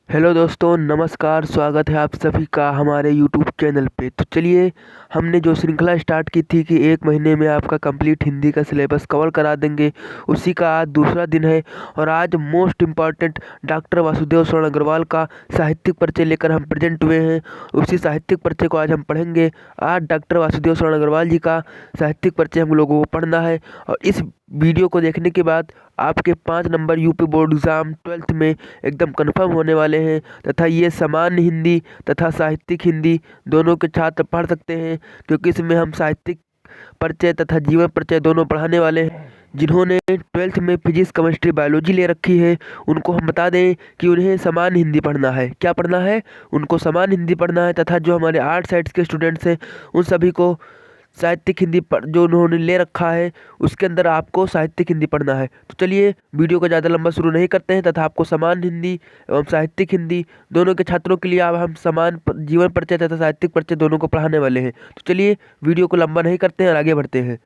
Hello दोस्तों, नमस्कार। स्वागत है आप सभी का हमारे यूट्यूब चैनल पे। तो चलिए, हमने जो श्रृंखला स्टार्ट की थी कि एक महीने में आपका कंप्लीट हिंदी का सिलेबस कवर करा देंगे, उसी का आज दूसरा दिन है। और आज मोस्ट इम्पॉर्टेंट डॉक्टर वासुदेव शरण अग्रवाल का साहित्यिक परिचय लेकर हम प्रेजेंट हुए हैं। उसी साहित्यिक परिचय को आज हम पढ़ेंगे। आज डॉक्टर वासुदेव शरण अग्रवाल जी का साहित्यिक परिचय हम लोगों को पढ़ना है। और इस वीडियो को देखने के बाद आपके 5 number UP board exam 12th में एकदम कन्फर्म होने वाले हैं, तथा ये सामान्य हिंदी तथा साहित्यिक हिंदी दोनों के छात्र पढ़ सकते हैं, क्योंकि इसमें हम साहित्यिक परिचय तथा जीवन परिचय दोनों पढ़ाने वाले हैं। जिन्होंने 12th में फिजिक्स केमिस्ट्री बायोलॉजी ले रखी है, उनको हम बता दें कि उन्हें सामान्य हिंदी पढ़ना है। क्या पढ़ना है? उनको सामान्य हिंदी पढ़ना है। तथा जो हमारे आर्ट साइड्स के स्टूडेंट्स हैं, उन सभी को साहित्यिक हिंदी जो उन्होंने ले रखा है, उसके अंदर आपको साहित्यिक हिंदी पढ़ना है। तो चलिए, वीडियो को ज़्यादा लंबा शुरू नहीं करते हैं, तथा आपको सामान्य हिंदी एवं साहित्यिक हिंदी दोनों के छात्रों के लिए अब हम समान जीवन परिचय तथा साहित्यिक परिचय दोनों को पढ़ाने वाले हैं। तो चलिए, वीडियो को लंबा नहीं करते हैं और आगे बढ़ते हैं।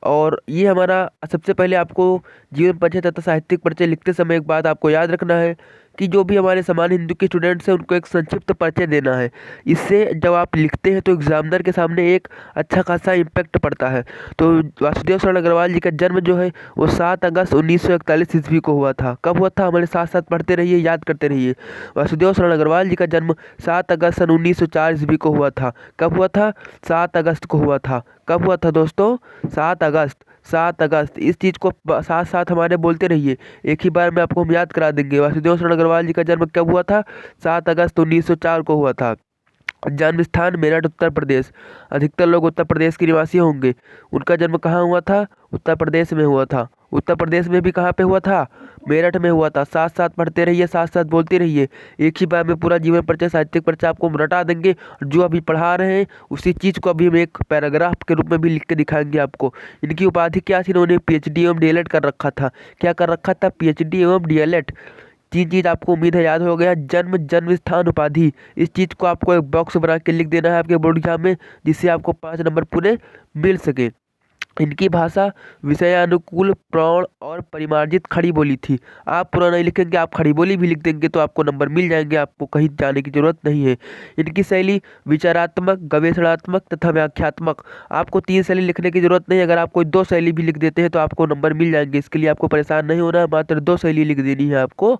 और ये हमारा सबसे पहले आपको जीवन परिचय तथा साहित्यिक परिचय लिखते समय एक बात आपको याद रखना है कि जो भी हमारे सामान्य हिंदी के स्टूडेंट्स हैं, उनको एक संक्षिप्त परिचय देना है। इससे जब आप लिखते हैं तो एग्जामिनर के सामने एक अच्छा खासा इम्पैक्ट पड़ता है। तो वासुदेव शरण अग्रवाल जी का जन्म जो है वो 7 अगस्त 1941 ईस्वी को हुआ था। कब हुआ था? हमारे साथ साथ पढ़ते रहिए, याद करते रहिए। वासुदेव शरण अग्रवाल जी का जन्म 7 अगस्त सन 1904 ईस्वी को हुआ था। कब हुआ था? 7 अगस्त को हुआ था। कब हुआ था दोस्तों? 7 अगस्त। इस चीज़ को साथ साथ हमारे बोलते रहिए, एक ही बार में आपको हम याद करा देंगे। वासुदेव शरण अग्रवाल जी का जन्म कब हुआ था? 7 अगस्त 1904 को हुआ था। जन्म स्थान मेरठ, उत्तर प्रदेश। अधिकतर लोग उत्तर प्रदेश के निवासी होंगे। उनका जन्म कहाँ हुआ था? उत्तर प्रदेश में हुआ था। उत्तर प्रदेश में भी कहाँ पे हुआ था? मेरठ में हुआ था। साथ साथ पढ़ते रहिए, साथ साथ बोलते रहिए। एक ही बार में पूरा जीवन परिचय साहित्यिक परिचय आपको हम रटा देंगे। और जो अभी पढ़ा रहे हैं उसी चीज़ को अभी हम एक पैराग्राफ के रूप में भी लिख के दिखाएंगे आपको। इनकी उपाधि क्या थी? इन्होंने पीएचडी एवं डीएलएड कर रखा था। क्या कर रखा था? पीएचडी एवं डीएलएड। तीन चीज़ आपको उम्मीद है याद हो गया। जन्म, जन्म स्थान, उपाधि। इस चीज़ को आपको एक बॉक्स बना के लिख देना है आपके बोर्ड एग्जाम में, जिससे आपको 5 नंबर पूरे मिल सके। इनकी भाषा विषयानुकूल, प्रौढ़ और परिमार्जित खड़ी बोली थी। आप पूरा नहीं लिखेंगे, आप खड़ी बोली भी लिख देंगे तो आपको नंबर मिल जाएंगे, आपको कहीं जाने की जरूरत नहीं है। इनकी शैली विचारात्मक, गवेषणात्मक तथा व्याख्यात्मक। आपको 3 शैली लिखने की जरूरत नहीं। अगर आप कोई 2 शैली भी लिख देते हैं तो आपको नंबर मिल जाएंगे। इसके लिए आपको परेशान नहीं होना है, मात्र 2 शैली लिख देनी है आपको।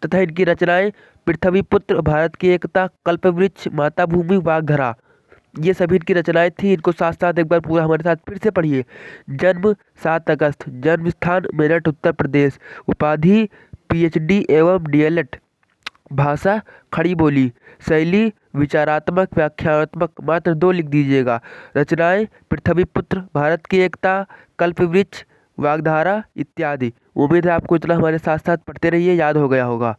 तथा इनकी रचनाएं पृथ्वीपुत्र, भारत की एकता, कल्पवृक्ष, माताभूमि, वाग्धरा, ये सभी इनकी रचनाएं थी। इनको साथ साथ एक बार पूरा हमारे साथ फिर से पढ़िए। जन्म 7 अगस्त, जन्म स्थान मेरठ, उत्तर प्रदेश, उपाधि पीएचडी एवं डीएलएड, भाषा खड़ी बोली, शैली विचारात्मक, व्याख्यात्मक, मात्र 2 लिख दीजिएगा। रचनाएं पृथ्वीपुत्र, भारत की एकता, कल्पवृक्ष, वाग्धारा इत्यादि। उम्मीद है आपको इतना हमारे साथ साथ पढ़ते रहिए, याद हो गया होगा।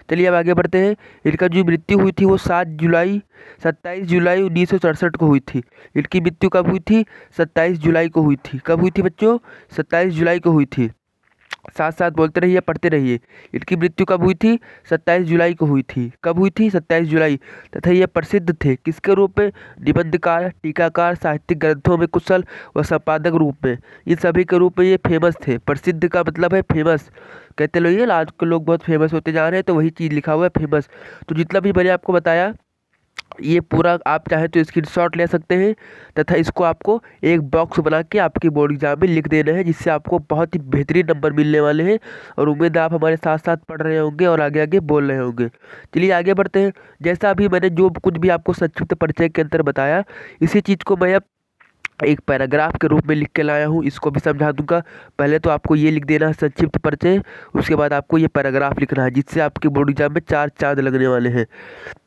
चलिए अब आगे बढ़ते हैं। इनका जो मृत्यु हुई थी वो 27 जुलाई 1967 को हुई थी। इनकी मृत्यु कब हुई थी? 27 जुलाई को हुई थी। कब हुई थी बच्चों? 27 जुलाई को हुई थी। साथ साथ बोलते रहिए, पढ़ते रहिए। इनकी मृत्यु कब हुई थी? 27 जुलाई को हुई थी। कब हुई थी? 27 जुलाई। तथा ये प्रसिद्ध थे किसके रूप में? निबंधकार, टीकाकार, साहित्यिक ग्रंथों में कुशल व संपादक रूप में। इन सभी के रूप में ये फेमस थे। प्रसिद्ध का मतलब है फेमस। कहते लोग ये आज के लोग बहुत फेमस होते जा रहे हैं, तो वही चीज़ लिखा हुआ है फेमस। तो जितना भी मैंने आपको बताया, ये पूरा आप चाहे तो स्क्रीनशॉट ले सकते हैं, तथा इसको आपको एक बॉक्स बना के आपके बोर्ड एग्जाम में लिख देना है, जिससे आपको बहुत ही बेहतरीन नंबर मिलने वाले हैं। और उम्मीद है आप हमारे साथ साथ पढ़ रहे होंगे और आगे आगे बोल रहे होंगे। चलिए आगे बढ़ते हैं। जैसा अभी मैंने जो कुछ भी आपको संक्षिप्त परिचय के अंदर बताया, इसी चीज़ को मैं अब एक पैराग्राफ के रूप में लिख के लाया हूँ। इसको भी समझा दूंगा। पहले तो आपको ये लिख देना है संक्षिप्त परिचय, उसके बाद आपको ये पैराग्राफ लिखना है, जिससे आपके बोर्ड एग्जाम में 4 चांद लगने वाले हैं।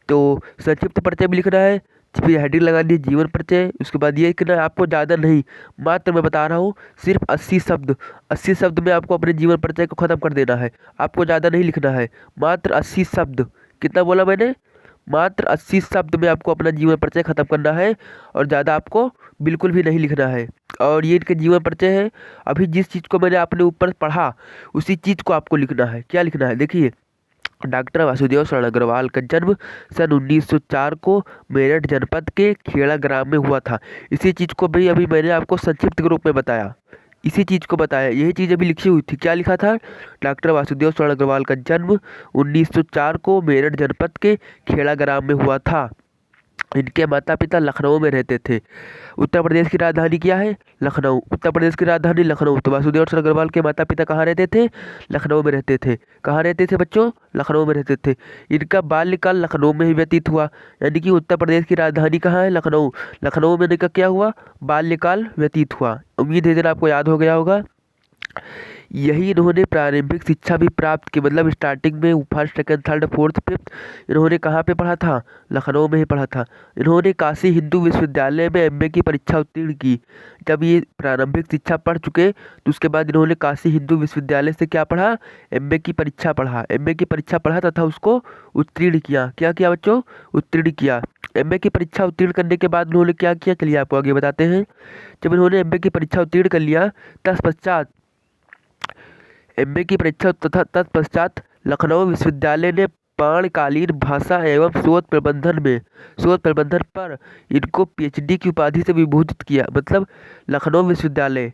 तो संक्षिप्त परिचय भी लिखना है, फिर हेडिंग लगानी है जीवन परिचय। उसके बाद ये लिखना है, आपको ज़्यादा नहीं, मात्र मैं बता रहा हूँ सिर्फ 80 शब्द। 80 शब्द में आपको अपने जीवन परिचय को ख़त्म कर देना है। आपको ज़्यादा नहीं लिखना है, मात्र 80 शब्द। कितना बोला मैंने? मात्र 80 शब्द में आपको अपना जीवन परिचय खत्म करना है, और ज़्यादा आपको बिल्कुल भी नहीं लिखना है। और ये इनके जीवन परिचय है। अभी जिस चीज़ को मैंने अपने ऊपर पढ़ा, उसी चीज़ को आपको लिखना है। क्या लिखना है? देखिए, डॉक्टर वासुदेव शरण अग्रवाल का जन्म सन 1904 को मेरठ जनपद के खेड़ा ग्राम में हुआ था। इसी चीज़ को भी अभी मैंने आपको संक्षिप्त के रूप में बताया। इसी चीज़ को बताया। यही चीज़ अभी लिखी हुई थी। क्या लिखा था? डॉक्टर वासुदेव शरण अग्रवाल का जन्म 1904 को मेरठ जनपद के खेड़ा ग्राम में हुआ था। इनके माता पिता लखनऊ में रहते थे। उत्तर प्रदेश की राजधानी क्या है? लखनऊ। उत्तर प्रदेश की राजधानी लखनऊ। तो वासुदेव शरण अग्रवाल के माता पिता कहाँ रहते थे? लखनऊ में रहते थे। कहाँ रहते थे बच्चों? लखनऊ में रहते थे। इनका बाल्यकाल लखनऊ में ही व्यतीत हुआ, यानी कि उत्तर प्रदेश की राजधानी कहाँ है? लखनऊ। लखनऊ में इनका क्या हुआ? बाल्यकाल व्यतीत हुआ। उम्मीद है जरा आपको याद हो गया होगा। यही इन्होंने प्रारंभिक शिक्षा भी प्राप्त की, मतलब स्टार्टिंग में first second third fourth fifth इन्होंने कहाँ पे पढ़ा था? लखनऊ में ही पढ़ा था। इन्होंने काशी हिंदू विश्वविद्यालय में एमए की परीक्षा उत्तीर्ण की। जब ये प्रारंभिक शिक्षा पढ़ चुके तो उसके बाद इन्होंने काशी हिंदू विश्वविद्यालय से क्या पढ़ा? एमए की परीक्षा पढ़ा। एमए की परीक्षा पढ़ा तथा उसको उत्तीर्ण किया। क्या किया बच्चों? उत्तीर्ण किया। एमए की परीक्षा उत्तीर्ण करने के बाद उन्होंने क्या किया, चलिए आपको आगे बताते हैं। जब इन्होंने एमए की परीक्षा उत्तीर्ण कर लिया तत्पश्चात एमए की परीक्षा तथा तत्पश्चात लखनऊ विश्वविद्यालय ने पाणकालीन भाषा एवं शोध प्रबंधन पर इनको पीएचडी की उपाधि से विभूषित किया। मतलब लखनऊ विश्वविद्यालय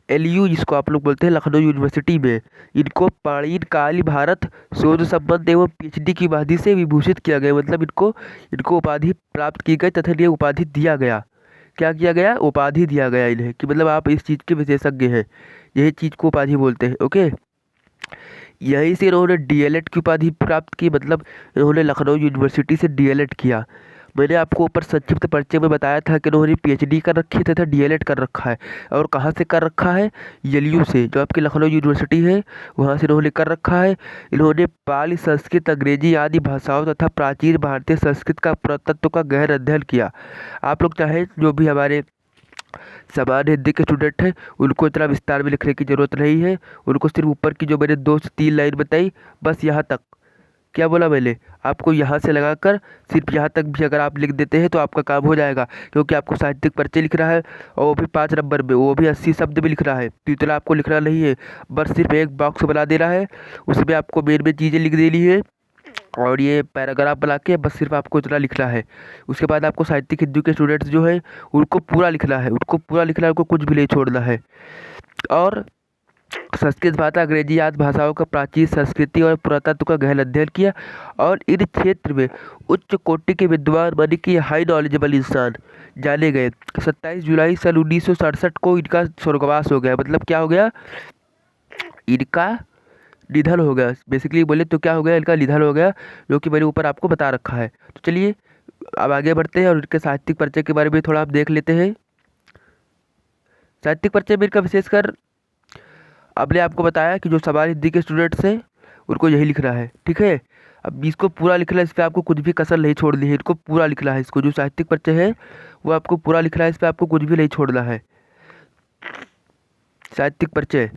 एलयू जिसको आप लोग बोलते हैं, लखनऊ यूनिवर्सिटी में इनको पाणिनकालीन भारत शोध संबंध एवं पीएचडी की उपाधि से विभूषित किया गया। मतलब इनको उपाधि प्राप्त की गई तथा इन्हें उपाधि दिया गया। क्या किया गया? उपाधि दिया गया इन्हें कि मतलब आप इस चीज़ के विशेषज्ञ हैं। यही चीज़ को उपाधि बोलते हैं। ओके, यहीं से इन्होंने डीएलएड की उपाधि प्राप्त की। मतलब इन्होंने लखनऊ यूनिवर्सिटी से डीएलएड किया। मैंने आपको ऊपर संक्षिप्त परिचय में बताया था कि इन्होंने पीएचडी कर रखी है तथा डीएलएड कर रखा है। और कहाँ से कर रखा है? एलयू से, जो आपकी लखनऊ यूनिवर्सिटी है वहाँ से इन्होंने कर रखा है। इन्होंने पाली, संस्कृत, अंग्रेजी आदि भाषाओं तथा प्राचीन भारतीय संस्कृत का पुरातत्व का गहन अध्ययन किया। आप लोग चाहें जो भी हमारे सामान्य हिंदी के स्टूडेंट हैं उनको इतना विस्तार में लिखने की ज़रूरत नहीं है। उनको सिर्फ ऊपर की जो मैंने 2 से 3 लाइन बताई बस यहाँ तक। क्या बोला मैंने? आपको यहाँ से लगाकर सिर्फ यहाँ तक भी अगर आप लिख देते हैं तो आपका काम हो जाएगा, क्योंकि आपको साहित्यिक परिचय लिख रहा है और वो भी 5 नंबर में, वो भी 80 शब्द में लिख रहा है। तो इतना आपको लिखना नहीं है, बस सिर्फ एक बॉक्स बना दे रहा है, उसमें आपको मेन मेन चीज़ें लिख देनी है और ये पैराग्राफ बना के बस सिर्फ आपको इतना लिखना है। उसके बाद आपको साहित्यिक हिंदी के स्टूडेंट्स जो हैं उनको पूरा लिखना है, उनको कुछ भी नहीं छोड़ना है। और संस्कृत भाषा, अंग्रेजी आदि भाषाओं का प्राचीन संस्कृति और पुरातत्व का गहन अध्ययन किया और इन क्षेत्र में उच्च कोटि के विद्वान मानी कि हाई नॉलेजेबल इंसान जाने गए। 27 जुलाई सन 1967 को इनका स्वर्गवास हो गया। मतलब क्या हो गया? इनका निधन हो गया। बेसिकली बोले तो क्या हो गया? इनका निधन हो गया, जो कि मैंने ऊपर आपको बता रखा है। तो चलिए अब आगे बढ़ते हैं और इनके साहित्यिक परिचय के बारे में थोड़ा आप देख लेते हैं। साहित्यिक परिचय में इनका विशेषकर आपने आपको बताया कि जो सामान्य हिंदी के स्टूडेंट्स हैं उनको यही लिखना है, ठीक है। अब इसको पूरा लिखना है, इस पर आपको कुछ भी कसर नहीं छोड़नी है, इनको पूरा लिखना है। इसको जो साहित्यिक परिचय है वो आपको पूरा लिखना है, इस पर आपको कुछ भी नहीं छोड़ना है। साहित्यिक परिचय।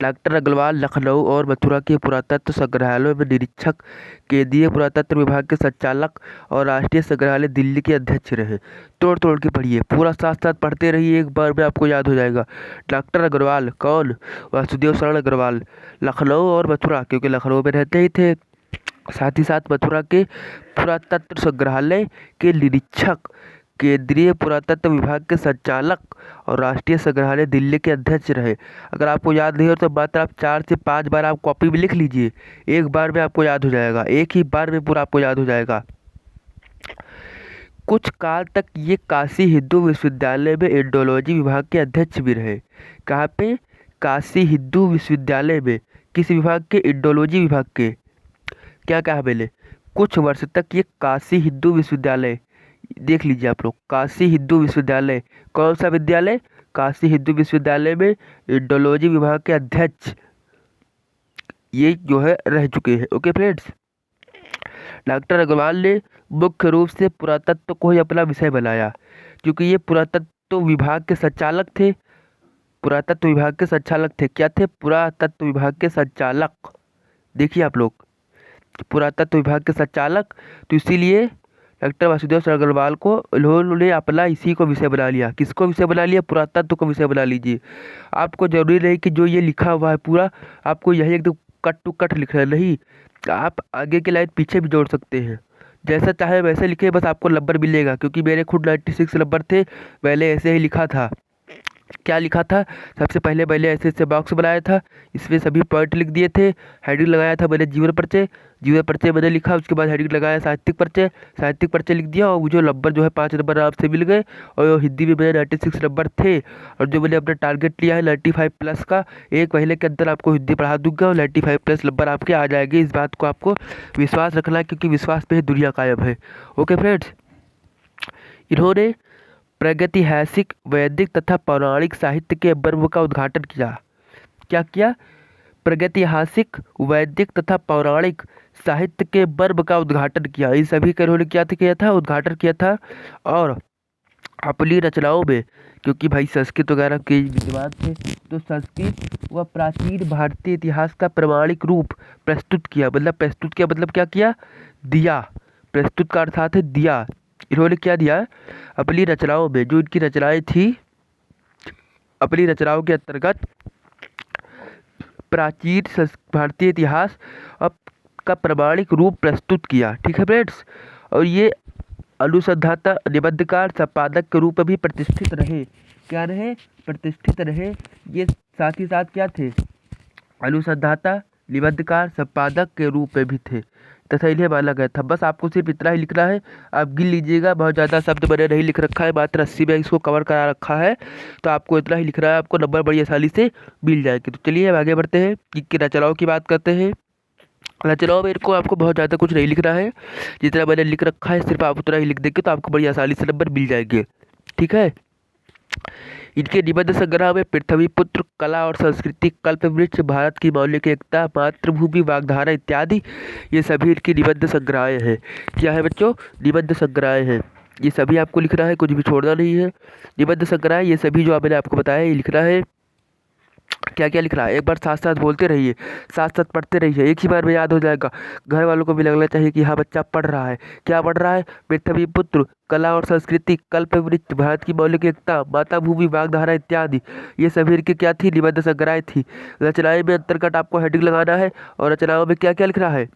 डॉक्टर अग्रवाल लखनऊ और मथुरा के पुरातत्व संग्रहालयों में निरीक्षक, केंद्रीय पुरातत्व विभाग के संचालक और राष्ट्रीय संग्रहालय दिल्ली के अध्यक्ष रहे। तोड़ तोड़ के पढ़िए, पूरा साथ साथ पढ़ते रहिए, एक बार में आपको याद हो जाएगा। डॉक्टर अग्रवाल कौन? वासुदेव शरण अग्रवाल। लखनऊ और मथुरा, क्योंकि लखनऊ में रहते ही थे, साथ ही साथ मथुरा के पुरातत्व संग्रहालय के निरीक्षक, केंद्रीय पुरातत्व विभाग के संचालक और राष्ट्रीय संग्रहालय दिल्ली के अध्यक्ष रहे। अगर आपको याद नहीं हो तो मात्र आप 4 से 5 बार आप कॉपी में लिख लीजिए, एक बार में आपको याद हो जाएगा, एक ही बार में पूरा आपको याद हो जाएगा। कुछ काल तक ये काशी हिंदू विश्वविद्यालय में इंडोलॉजी विभाग के अध्यक्ष भी रहे। कहाँ पे? काशी हिंदू विश्वविद्यालय में। किस विभाग के? इंडोलॉजी विभाग के। क्या कहा मैंने? कुछ वर्ष तक ये काशी हिंदू विश्वविद्यालय, देख लीजिए आप लोग, काशी हिंदू विश्वविद्यालय, कौन सा विद्यालय? काशी हिंदू विश्वविद्यालय में इंडोलॉजी विभाग के अध्यक्ष ये जो है रह चुके हैं। ओके फ्रेंड्स, डॉक्टर अग्रवाल ने मुख्य रूप से पुरातत्व को ही अपना विषय बनाया, क्योंकि ये पुरातत्व विभाग के संचालक थे। पुरातत्व विभाग के संचालक थे। क्या थे? पुरातत्व विभाग के संचालक। देखिए आप लोग, पुरातत्व विभाग के संचालक, तो इसीलिए डॉक्टर वासुदेव शरण अग्रवाल को इन्होंने अपना इसी को विषय बना लिया। किसको विषय बना लिया? पुरातत्व को विषय बना लीजिए। आपको जरूरी नहीं कि जो ये लिखा हुआ है पूरा आपको यही एकदम कट टू कट लिखना है, नहीं, आप आगे की लाइन पीछे भी जोड़ सकते हैं, जैसा चाहे वैसे लिखे, बस आपको नंबर मिलेगा, क्योंकि मेरे खुद 96 नंबर थे, मैंने ऐसे ही लिखा था। क्या लिखा था, सबसे पहले मैंने ऐसे ऐसे बॉक्स बनाया था, इसमें सभी पॉइंट लिख दिए थे, हेडिंग लगाया था मैंने जीवन परिचय, जीवन परिचय मैंने लिखा, उसके बाद हेडिंग लगाया साहित्यिक परिचय, साहित्यिक परिचय लिख दिया, और मुझे नंबर जो है 5 नंबर आपसे मिल गए। और हिंदी में मेरे 96 नंबर थे, और जो मैंने अपना टारगेट लिया है 95 प्लस का, एक महीने के अंदर आपको हिंदी पढ़ा दूंगा और 95 प्लस नंबर आपके आ जाएंगे। इस बात को आपको विश्वास रखना है, क्योंकि विश्वास पे ही दुनिया कायम है। ओके फ्रेंड्स, इन्होंने प्रागैतिहासिक, वैदिक तथा पौराणिक साहित्य के पर्व का उद्घाटन किया। क्या किया? प्रागैतिहासिक, वैदिक तथा पौराणिक साहित्य के पर्व का उद्घाटन किया। इन सभी का इन्होंने क्या किया था, उद्घाटन किया था। और अपनी रचनाओं में, क्योंकि भाई संस्कृत वगैरह के विद्वान थे, तो संस्कृत व प्राचीन भारतीय इतिहास का प्रमाणिक रूप प्रस्तुत किया। मतलब प्रस्तुत किया मतलब क्या किया? दिया। प्रस्तुत का अर्थात है दिया। इन्होंने क्या दिया? अपनी रचनाओं में, जो इनकी रचनाएं थी, अपनी रचनाओं के अंतर्गत प्राचीन भारतीय इतिहास अब का प्रमाणिक रूप प्रस्तुत किया। ठीक है फ्रेंड्स, और ये अनुसंधाता, निबंधकार, संपादक के रूप में भी प्रतिष्ठित रहे। क्या रहे? प्रतिष्ठित रहे। ये साथ ही साथ क्या थे? अनुसंधाता, निबंधकार, संपादक के रूप में भी थे, तथा इन्हें माना गया था। बस आपको सिर्फ इतना ही लिखना है, आप गिन लीजिएगा, बहुत ज़्यादा शब्द मैंने नहीं लिख रखा है, मात्र 80 में इसको कवर करा रखा है, तो आपको इतना ही लिखना है, आपको नंबर बड़ी आसानी से मिल जाएंगे। तो चलिए अब आगे बढ़ते हैं, कि रचनाओं की बात करते हैं। रचनाओं में इनको आपको बहुत ज़्यादा कुछ नहीं लिखना है, जितना मैंने लिख रखा है सिर्फ आप उतना ही लिख देंगे, तो आपको बड़ी आसानी से नंबर मिल जाएंगे। ठीक है, इनके निबंध संग्रह में पृथ्वीपुत्र, कला और संस्कृति, कल्पवृक्ष, भारत की मौलिक एकता, मातृभूमि, वाग्धारा इत्यादि, ये सभी इनकी निबंध संग्रह हैं। क्या है बच्चों? निबंध संग्रह हैं। ये सभी आपको लिखना है, कुछ भी छोड़ना नहीं है। निबंध संग्रह ये सभी जो मैंने आपको बताया ये लिखना है। क्या क्या लिख रहा है, एक बार साथ साथ बोलते रहिए, साथ साथ पढ़ते रहिए, एक ही बार में याद हो जाएगा। घर वालों को भी लगना चाहिए कि हाँ बच्चा पढ़ रहा है। क्या पढ़ रहा है? पृथ्वीपुत्र, कला और संस्कृति, कल्पवृक्ष, भारत की मौलिक एकता, माता भूमि, वाग्धारा इत्यादि, ये सभी इनकी क्या थी? निबंध संग्रह थी। रचनाएं में अंतर्गत आपको हेडिंग लगाना है, और रचनाओं में क्या क्या लिख रहा है?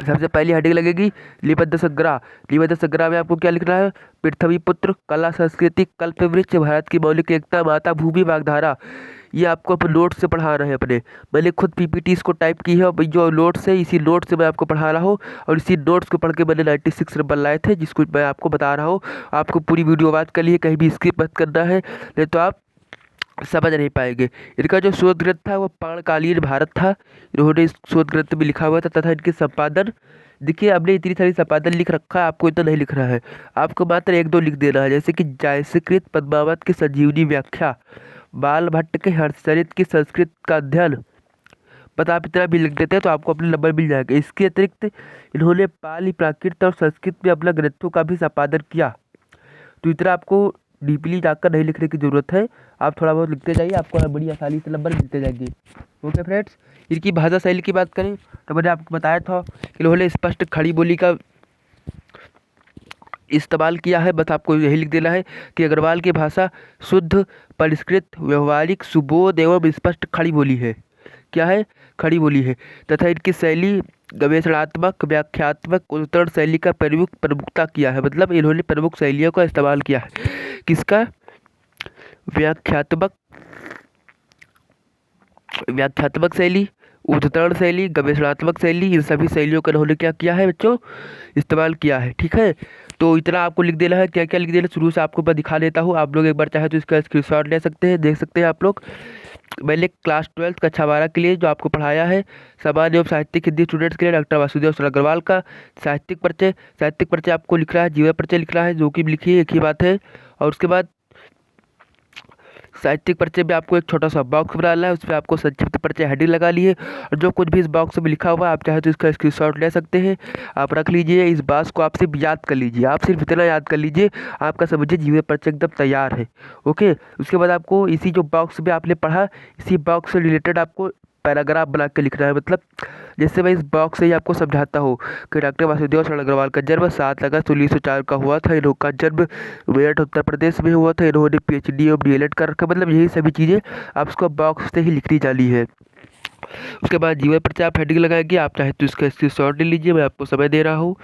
सबसे पहली हेडिंग लगेगी निबंध संग्रह। निबंध संग्रह में आपको क्या लिखना है? पृथ्वीपुत्र, कला संस्कृति, कल्पवृक्ष, भारत की मौलिक एकता, माता भूमि, वाग्धारा। ये आपको अपने नोट से पढ़ा रहे हैं अपने। मैंने खुद पीपीटी इसको टाइप की है, और जो नोट्स है इसी नोट से मैं आपको पढ़ा रहा हूँ, और इसी नोट्स को पढ़ के मैंने 96 नंबर लाए थे, जिसको मैं आपको बता रहा हूँ। आपको पूरी वीडियो बात कर लिए, कहीं भी स्किप मत करना है, नहीं तो आप समझ नहीं पाएंगे। इनका जो शोध ग्रंथ था वो पाणकालीन भारत था, इन्होंने इस शोध ग्रंथ में लिखा हुआ था, तथा इनके संपादन, देखिए आपने इतनी सारी संपादन लिख रखा है, आपको इतना नहीं लिखना है, आपको मात्र एक दो लिख देना है, जैसे कि जायसकृत पद्मावत की संजीवनी व्याख्या, बाल भट्ट के हर्षचरित की संस्कृत का अध्ययन। बस आप इतना भी लिख देते हैं तो आपको अपने नंबर मिल जाएगा। इसके अतिरिक्त इन्होंने पाली, प्राकृत और संस्कृत में अपना ग्रंथों का भी संपादन किया। तो इतना आपको डीपली जाकर नहीं लिखने की ज़रूरत है, आप थोड़ा बहुत लिखते जाइए, आपको बड़ी आसानी से नंबर मिलते जाएंगे। ओके फ्रेंड्स, इनकी भाषा शैली की बात करें तो मैंने आपको बताया था कि इन्होंने स्पष्ट खड़ी बोली का इस्तेमाल किया है। बस आपको यही लिख देना है कि अग्रवाल की भाषा शुद्ध, परिष्कृत, व्यवहारिक, सुबोध एवं स्पष्ट खड़ी बोली है। क्या है? खड़ी बोली है। तथा इनकी शैली गवेषणात्मक, व्याख्यात्मक, उद्धरण शैली का प्रमुखता किया है। मतलब इन्होंने प्रमुख शैलियों का इस्तेमाल किया है। किसका? व्याख्यात्मक, व्याख्यात्मक शैली, उद्धरण शैली, गवेषणात्मक शैली, इन सभी शैलियों का इन्होंने क्या किया है बच्चों? इस्तेमाल किया है। ठीक है, तो इतना आपको लिख देना है। क्या क्या लिख देना, शुरू से आपको मैं दिखा देता हूँ, आप लोग एक बार चाहे तो इसका स्क्रीनशॉट ले सकते हैं, देख सकते हैं आप लोग। मैंने क्लास 12 कक्षा 12 के लिए जो आपको पढ़ाया है, सामान्य एवं साहित्यिक हिंदी स्टूडेंट्स के लिए डॉक्टर वासुदेव अग्रवाल का साहित्यिक परिचय। साहित्यिक परिचय आपको लिख रहा है, जीवन परिचय लिख रहा है, जो कि लिखिए, एक ही बात है। और उसके बाद साहित्यिक परिचय में आपको एक छोटा सा बॉक्स बनाना है, उस पर आपको संक्षिप्त परिचय हेडिंग लगा लिए, और जो कुछ भी इस बॉक्स में लिखा हुआ है आप चाहे तो इसका स्क्रीनशॉट ले सकते हैं, आप रख लीजिए। इस बात को आप सिर्फ याद कर लीजिए, आप सिर्फ इतना याद कर लीजिए, आपका समझिए जीवन परिचय एकदम तैयार है। ओके, उसके बाद आपको इसी जो बॉक्स में आपने पढ़ा, इसी बॉक्स से रिलेटेड आपको पैराग्राफ बना के लिखना है। मतलब जैसे मैं इस बॉक्स से ही आपको समझाता हूँ कि डॉक्टर वासुदेव शरण अग्रवाल का जन्म 7 अगस्त 1904 का हुआ था। इनका जन्म मेरठ उत्तर प्रदेश में हुआ था। इन्होंने PhD और DLED कर रखा। मतलब यही सभी चीज़ें आप उसको बॉक्स से ही लिखनी जानी है। उसके बाद जीवन पर से आप हेडिंग लगाएंगे, आप चाहे तो इसका स्क्रीनशॉट ले लीजिए, मैं आपको समय दे रहा हूँ,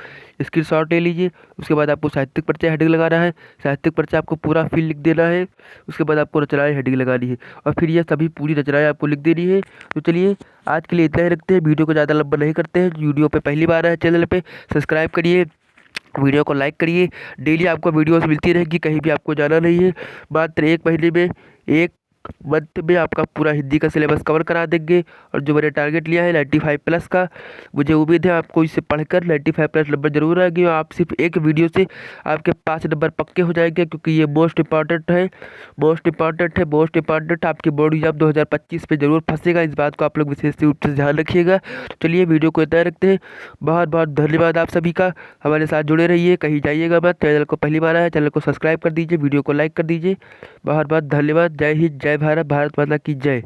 स्क्रीनशॉट ले लीजिए। उसके बाद आपको साहित्यिक परिचय हेडिंग लगाना है, साहित्यिक परिचय आपको पूरा फील लिख देना है। उसके बाद आपको रचनाएं हेडिंग लगानी है और फिर ये सभी पूरी रचनाएं आपको लिख देनी है। तो चलिए आज के लिए इतना ही रखते हैं, वीडियो को ज़्यादा लंबा नहीं करते हैं। वीडियो पे पहली बार आए चैनल पे सब्सक्राइब करिए, वीडियो को लाइक करिए। डेली आपको वीडियोस मिलती रहेगी, कहीं भी आपको जाना नहीं है। मात्र एक महीने में, एक मंथ में आपका पूरा हिंदी का सिलेबस कवर करा देंगे। और जो मैंने टारगेट लिया है 95 प्लस का, मुझे उम्मीद है आपको इसे पढ़कर 95 प्लस नंबर जरूर आएंगे और आप सिर्फ एक वीडियो से आपके 5 नंबर पक्के हो जाएंगे, क्योंकि ये मोस्ट इंपॉर्टेंट है, मोस्ट इंपॉर्टेंट है, मोस्ट इंपॉर्टेंट। आपकी बोर्ड एग्जाम 2025 पे जरूर फंसेगा, इस बात को आप लोग विशेष रूप से ध्यान रखिएगा। तो चलिए वीडियो को इतना रखते हैं। बहुत बहुत धन्यवाद आप सभी का, हमारे साथ जुड़े रहिए, कहीं जाइएगा मत। चैनल को पहली बार आया, चैनल को सब्सक्राइब कर दीजिए, वीडियो को लाइक कर दीजिए। बहुत बहुत धन्यवाद। जय हिंद, जय भारत, भारत माता की जय।